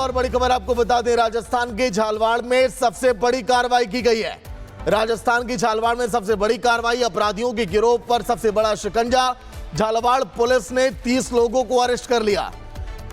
और बड़ी खबर आपको बता दें, राजस्थान के झालवाड़ में सबसे बड़ी कार्रवाई की गई है। राजस्थान की झालवाड़ में सबसे बड़ी कार्रवाई, अपराधियों के गिरोह पर सबसे बड़ा शिकंजा। झालवाड़ पुलिस ने 30 लोगों को अरेस्ट कर लिया।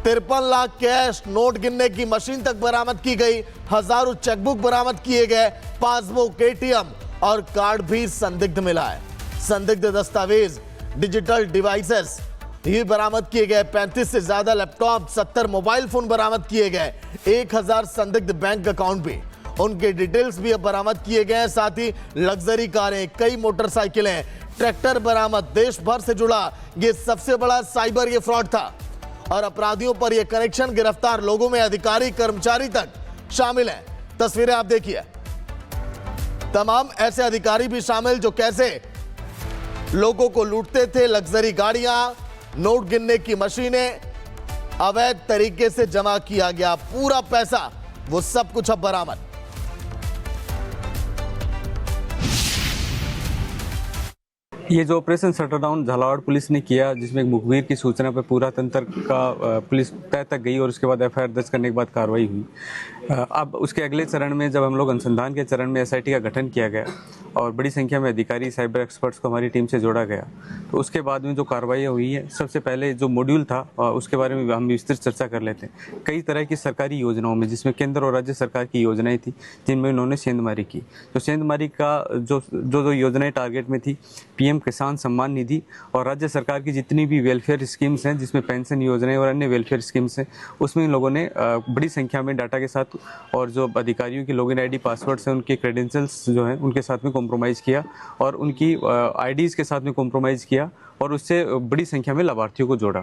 53 लाख कैश, नोट गिनने की मशीन तक बरामद की गई। हजारों चेकबुक बरामद किए गए। पासबुक, एटीएम और कार्ड भी संदिग्ध मिला है। संदिग्ध दस्तावेज, डिजिटल डिवाइसेस ये बरामद किए गए। 35 से ज्यादा लैपटॉप, 70 मोबाइल फोन बरामद किए गए। 1000 संदिग्ध बैंक अकाउंट भी, उनके डिटेल्स भी अब बरामद किए गए हैं। साथ ही लग्जरी कारें, कई मोटरसाइकिलें, ट्रैक्टर बरामद। देश भर से जुड़ा ये सबसे बड़ा साइबर ये फ्रॉड था और अपराधियों पर यह कनेक्शन, गिरफ्तार लोगों में अधिकारी कर्मचारी तक शामिल हैं। तस्वीरें आप देखिए, तमाम ऐसे अधिकारी भी शामिल जो कैसे लोगों को लूटते थे। लग्जरी गाड़ियां, नोट गिनने की मशीनें, अवैध तरीके से जमा किया गया पूरा पैसा, वो सब कुछ अब बरामद। ये जो ऑपरेशन शटरडाउन झालावाड़ पुलिस ने किया, जिसमें एक मुखबिर की सूचना पर पूरा तंत्र का पुलिस तय तक गई और उसके बाद एफआईआर दर्ज करने के बाद कार्रवाई हुई। अब उसके अगले चरण में जब हम लोग अनुसंधान के चरण में एसआईटी का गठन किया गया और बड़ी संख्या में अधिकारी, साइबर एक्सपर्ट्स को हमारी टीम से जोड़ा गया, तो उसके बाद में जो कार्रवाइयाँ हुई है, सबसे पहले जो मॉड्यूल था उसके बारे में हम विस्तृत चर्चा कर लेते हैं। कई तरह की सरकारी योजनाओं में, जिसमें केंद्र और राज्य सरकार की योजनाएं थी, जिनमें उन्होंने सेंधमारी की। तो सेंधमारी का जो योजनाएं टारगेट में थी, पीएम किसान सम्मान निधि और राज्य सरकार की जितनी भी वेलफेयर स्कीम्स हैं, जिसमें पेंशन योजनाएं और अन्य वेलफेयर स्कीम्स हैं, उसमें इन लोगों ने बड़ी संख्या में डाटा के साथ और जो अधिकारियों की लॉगिन आईडी, पासवर्ड्स हैं, उनके क्रेडेंशियल्स जो हैं उनके साथ में कॉम्प्रोमाइज़ किया और उनकी आईडीज़ के साथ में कॉम्प्रोमाइज़ किया और उससे बड़ी संख्या में लाभार्थियों को जोड़ा।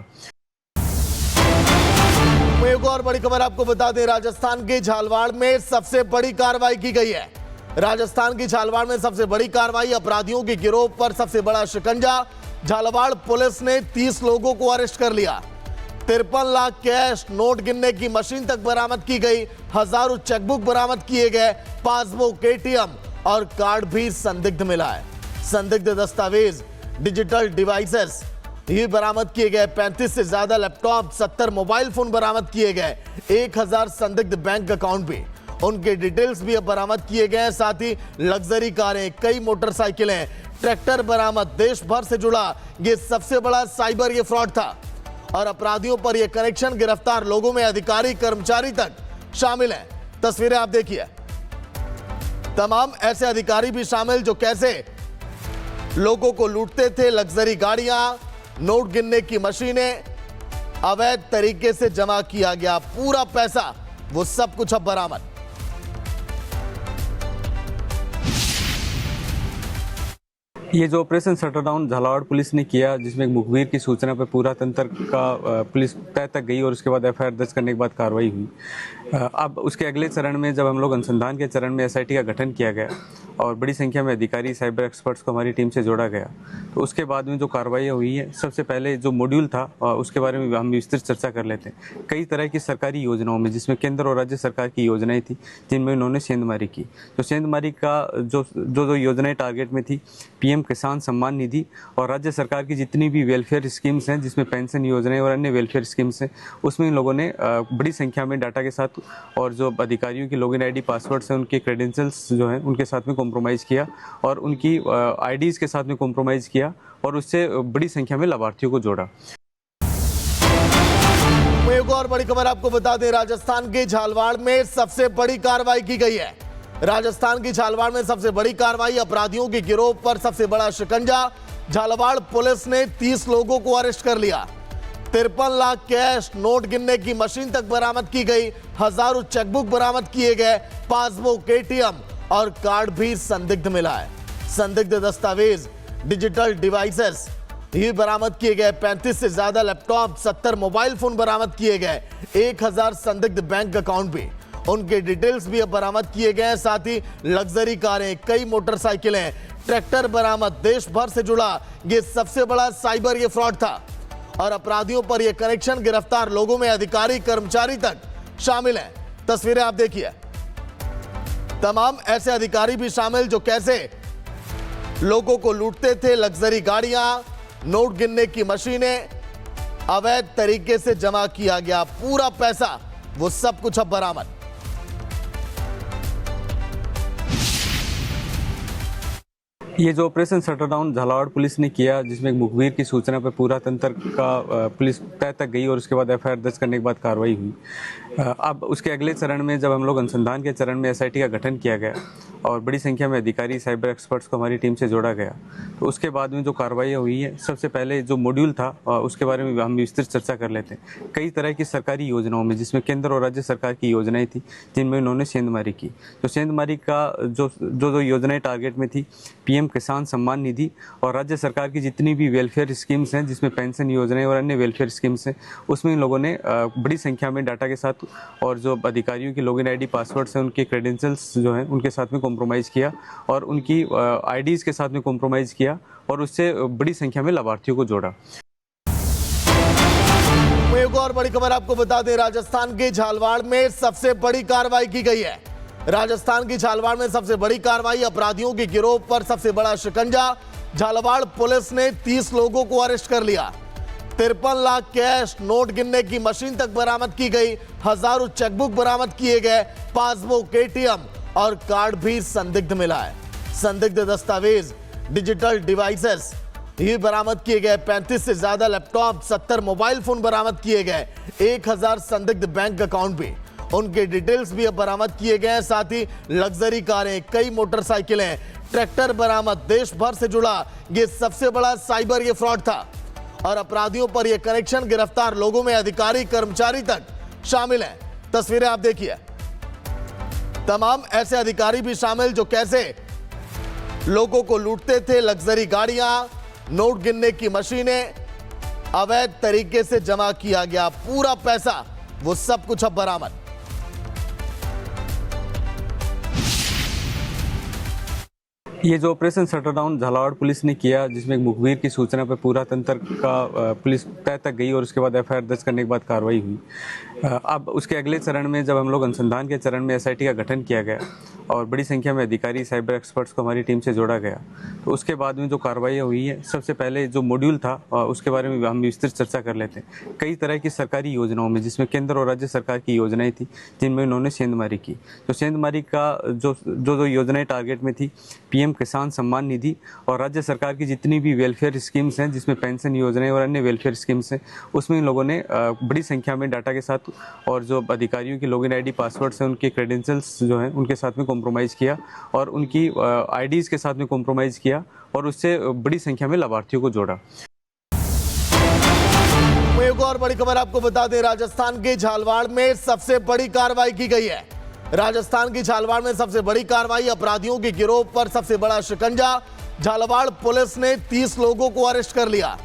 एक और बड़ी खबर आपको बता दें, राजस्थान के झालवाड़ में सबसे बड़ी कार्रवाई की गई है। राजस्थान की झालवाड़ में सबसे बड़ी कार्रवाई, अपराधियों के गिरोह पर सबसे बड़ा शिकंजा। झालवाड़ पुलिस ने 30 लोगों को अरेस्ट कर लिया। 53 लाख कैश, नोट गिनने की मशीन तक बरामद की गई। हजारों चेकबुक बरामद किए गए। पासबुक, एटीएम और कार्ड भी संदिग्ध मिला है। संदिग्ध दस्तावेज, डिजिटल डिवाइसेस ये बरामद किए गए। 35 से ज्यादा लैपटॉप, 70 मोबाइल फोन बरामद किए गए। 1000 संदिग्ध बैंक अकाउंट भी, उनके डिटेल्स भी अब बरामद किए गए हैं। साथ ही लग्जरी कारें, कई मोटरसाइकिलें, ट्रैक्टर बरामद। देश भर से जुड़ा ये सबसे बड़ा साइबर ये फ्रॉड था और अपराधियों पर यह कनेक्शन, गिरफ्तार लोगों में अधिकारी कर्मचारी तक शामिल हैं। तस्वीरें आप देखिए, तमाम ऐसे अधिकारी भी शामिल जो कैसे लोगों को लूटते थे। लग्जरी गाड़ियां, नोट गिनने की मशीनें, अवैध तरीके से जमा किया गया पूरा पैसा, वो सब कुछ अब बरामद। ये जो ऑपरेशन शटरडाउन झालावाड़ पुलिस ने किया, जिसमें एक मुखबिर की सूचना पर पूरा तंत्र का पुलिस तय तक गई और उसके बाद एफआईआर दर्ज करने के बाद कार्रवाई हुई। अब उसके अगले चरण में जब हम लोग अनुसंधान के चरण में एसआईटी का गठन किया गया और बड़ी संख्या में अधिकारी, साइबर एक्सपर्ट्स को हमारी टीम से जोड़ा गया, तो उसके बाद में जो कार्रवाइयाँ हुई है, सबसे पहले जो मॉड्यूल था उसके बारे में हम विस्तृत चर्चा कर लेते हैं। कई तरह की सरकारी योजनाओं में, जिसमें केंद्र और राज्य सरकार की योजनाएं थी, जिनमें उन्होंने सेंधमारी की। तो सेंधमारी का जो योजनाएं टारगेट में थी, पीएम किसान सम्मान निधि और राज्य सरकार की जितनी भी वेलफेयर स्कीम्स हैं, जिसमें पेंशन योजनाएं और अन्य वेलफेयर स्कीम्स हैं, उसमें इन लोगों ने बड़ी संख्या में डाटा के साथ और जो अधिकारियों की लॉगिन आईडी, पासवर्ड्स हैं, उनके क्रेडेंशियल्स जो हैं उनके साथ में कॉम्प्रोमाइज़ किया और उनकी आईडीज़ के साथ में कॉम्प्रोमाइज़ किया और उससे बड़ी संख्या में लाभार्थियों को जोड़ा। एक और बड़ी खबर आपको बता दें, राजस्थान के झालवाड़ में सबसे बड़ी कार्रवाई की गई है। राजस्थान की झालवाड़ में सबसे बड़ी कार्रवाई, अपराधियों के गिरोह पर सबसे बड़ा शिकंजा। झालवाड़ पुलिस ने 30 लोगों को अरेस्ट कर लिया। 53 लाख कैश, नोट गिनने की मशीन तक बरामद की गई। हजारों चेकबुक बरामद किए गए। पासबुक, एटीएम और कार्ड भी संदिग्ध मिला है। संदिग्ध दस्तावेज, डिजिटल डिवाइसेस ये बरामद किए गए। 35 से ज्यादा लैपटॉप, 70 मोबाइल फोन बरामद किए गए। 1000 संदिग्ध बैंक अकाउंट भी, उनके डिटेल्स भी अब बरामद किए गए हैं। साथ ही लग्जरी कारें, कई मोटरसाइकिलें, ट्रैक्टर बरामद। देश भर से जुड़ा ये सबसे बड़ा साइबर ये फ्रॉड था और अपराधियों पर यह कनेक्शन, गिरफ्तार लोगों में अधिकारी कर्मचारी तक शामिल हैं। तस्वीरें आप देखिए, तमाम ऐसे अधिकारी भी शामिल जो कैसे लोगों को लूटते थे। लग्जरी गाड़ियां, नोट गिनने की मशीनें, अवैध तरीके से जमा किया गया पूरा पैसा, वो सब कुछ अब बरामद। ये जो ऑपरेशन शटरडाउन झालावाड़ पुलिस ने किया, जिसमें एक मुखबिर की सूचना पर पूरा तंत्र का पुलिस तय तक गई और उसके बाद एफआईआर दर्ज करने के बाद कार्रवाई हुई। अब उसके अगले चरण में जब हम लोग अनुसंधान के चरण में एसआईटी का गठन किया गया और बड़ी संख्या में अधिकारी साइबर एक्सपर्ट्स को हमारी टीम से जोड़ा गया, तो उसके बाद में जो कार्रवाई हुई है, सबसे पहले जो मॉड्यूल था उसके बारे में हम विस्तृत चर्चा कर लेते हैं। कई तरह की सरकारी योजनाओं में, जिसमें केंद्र और राज्य सरकार की योजनाएं थी, जिनमें उन्होंने सेंधमारी की। तो सेंधमारी का जो योजनाएं टारगेट में थी, पीएम किसान सम्मान निधि और राज्य सरकार की जितनी भी वेलफेयर स्कीम्स हैं, जिसमें पेंशन योजनाएं और अन्य वेलफेयर स्कीम्स हैं, उसमें इन लोगों ने बड़ी संख्या में डाटा के साथ और जो अधिकारियों की लॉगिन आईडी पासवर्ड्स हैं, उनके क्रेडेंशियल्स जो हैं उनके साथ में कॉम्प्रोमाइज़ किया और उनकी आईडीज़ के साथ में कॉम्प्रोमाइज़ किया और उससे बड़ी संख्या में लाभार्थियों को जोड़ा। एक और बड़ी खबर आपको बता दें, राजस्थान के झालवाड़ में सबसे बड़ी कार्रवाई की गई है। राजस्थान की झालवाड़ में सबसे बड़ी कार्रवाई, अपराधियों के गिरोह पर सबसे बड़ा शिकंजा। झालावाड़ पुलिस ने 30 लोगों को अरेस्ट कर लिया। 53 लाख कैश, नोट गिनने की मशीन तक बरामद की गई, हजारों चेकबुक बरामद किए गए, पासबुक, एटीएम और कार्ड भी संदिग्ध मिला है। संदिग्ध दस्तावेज, डिजिटल डिवाइसेस ये बरामद किए गए। 35 से ज्यादा लैपटॉप, 70 मोबाइल फोन बरामद किए गए। 1000 संदिग्ध बैंक अकाउंट भी, उनके डिटेल्स भी अब बरामद किए गए। साथ ही लग्जरी कारें, कई मोटरसाइकिलें, ट्रैक्टर बरामद। देश भर से जुड़ा ये सबसे बड़ा साइबर ये फ्रॉड था और अपराधियों पर ये कनेक्शन, गिरफ्तार लोगों में अधिकारी कर्मचारी तक शामिल हैं। तस्वीरें आप देखिए, तमाम ऐसे अधिकारी भी शामिल जो कैसे लोगों को लूटते थे। लग्जरी गाड़ियां, नोट गिनने की मशीनें, अवैध तरीके से जमा किया गया पूरा पैसा, वो सब कुछ अब बरामद। ये जो ऑपरेशन शटरडाउन झालावाड़ पुलिस ने किया, जिसमें एक मुखबिर की सूचना पर पूरा तंत्र का पुलिस तय तक गई और उसके बाद एफआईआर दर्ज करने के बाद कार्रवाई हुई। अब उसके अगले चरण में जब हम लोग अनुसंधान के चरण में एसआईटी का गठन किया गया और बड़ी संख्या में अधिकारी साइबर एक्सपर्ट्स को हमारी टीम से जोड़ा गया, तो उसके बाद में जो कार्रवाई हुई है, सबसे पहले जो मॉड्यूल था उसके बारे में हम विस्तृत चर्चा कर लेते हैं। कई तरह की सरकारी योजनाओं में, जिसमें केंद्र और राज्य सरकार की योजनाएं थी, जिनमें उन्होंने सेंधमारी की। तो सेंधमारी का जो योजनाएं टारगेट में थी, पीएम किसान सम्मान निधि और राज्य सरकार की जितनी भी वेलफेयर स्कीम्स हैं, जिसमें पेंशन योजनाएं और अन्य वेलफेयर स्कीम्स हैं, उसमें इन लोगों ने बड़ी संख्या में डाटा के साथ और जो अधिकारियों की लॉगिन आईडी पासवर्ड्स हैं, उनके क्रेडेंशियल्स जो हैं उनके साथ में कॉम्प्रोमाइज़ किया और उनकी आईडीज़ के साथ में कॉम्प्रोमाइज़ किया और उससे बड़ी संख्या में लाभार्थियों को जोड़ा। एक और बड़ी खबर आपको बता दें, राजस्थान के झालवाड़ में सबसे बड़ी कार्रवाई की गई है। राजस्थान की झालवाड़ में सबसे बड़ी कार्रवाई, अपराधियों के गिरोह पर सबसे बड़ा शिकंजा। झालावाड़ पुलिस ने 30 लोगों को अरेस्ट कर लिया।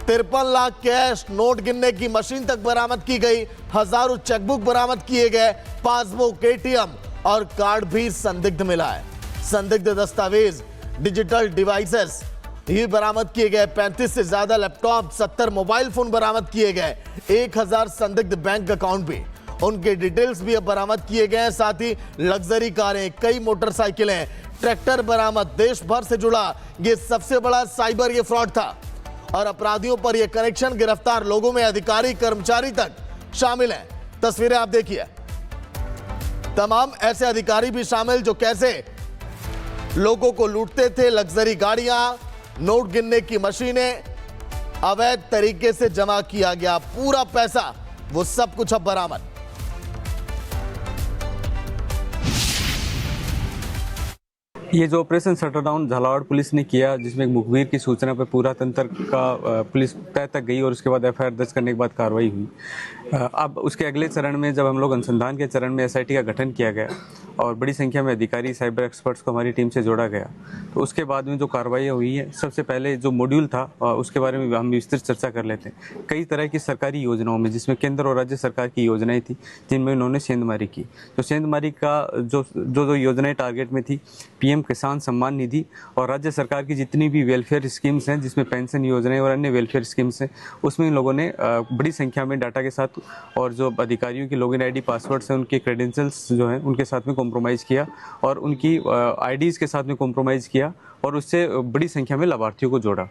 53 लाख कैश, नोट गिनने की मशीन तक बरामद की गई, हजारों चेकबुक बरामद किए गए, पासबुक, एटीएम और कार्ड भी संदिग्ध मिला है। संदिग्ध दस्तावेज, डिजिटल डिवाइसेस ये बरामद किए गए। 35 से ज्यादा लैपटॉप, 70 मोबाइल फोन बरामद किए गए। 1000 संदिग्ध बैंक अकाउंट भी, उनके डिटेल्स भी अब बरामद किए गए। साथ ही लग्जरी कारें, कई मोटरसाइकिलें, ट्रैक्टर बरामद। देश भर से जुड़ा ये सबसे बड़ा साइबर ये फ्रॉड था और अपराधियों पर यह कनेक्शन, गिरफ्तार लोगों में अधिकारी कर्मचारी तक शामिल हैं। तस्वीरें आप देखिए, तमाम ऐसे अधिकारी भी शामिल जो कैसे लोगों को लूटते थे। लग्जरी गाड़ियां, नोट गिनने की मशीनें, अवैध तरीके से जमा किया गया पूरा पैसा, वो सब कुछ अब बरामद। ये जो ऑपरेशन शटरडाउन झालावाड़ पुलिस ने किया, जिसमें एक मुखबिर की सूचना पर पूरा तंत्र का पुलिस तय तक गई और उसके बाद एफआईआर दर्ज करने के बाद कार्रवाई हुई। अब उसके अगले चरण में जब हम लोग अनुसंधान के चरण में एसआईटी का गठन किया गया और बड़ी संख्या में अधिकारी साइबर एक्सपर्ट्स को हमारी टीम से जोड़ा गया, तो उसके बाद में जो कार्रवाई हुई है, सबसे पहले जो मॉड्यूल था उसके बारे में हम विस्तृत चर्चा कर लेते हैं। कई तरह की सरकारी योजनाओं में, जिसमें केंद्र और राज्य सरकार की योजनाएं थी, जिनमें उन्होंने सेंधमारी की। तो सेंधमारी का जो योजनाएं टारगेट में थी, पीएम किसान सम्मान निधि और राज्य सरकार की जितनी भी वेलफेयर स्कीम्स हैं, जिसमें पेंशन योजनाएं और अन्य वेलफेयर स्कीम्स हैं, उसमें इन लोगों ने बड़ी संख्या में डाटा के साथ और जो अधिकारियों की लॉगिन आईडी पासवर्ड्स हैं, उनके क्रेडेंशियल्स जो हैं उनके साथ में कॉम्प्रोमाइज़ किया और उनकी आईडीज़ के साथ में कॉम्प्रोमाइज़ किया और उससे बड़ी संख्या में लाभार्थियों को जोड़ा।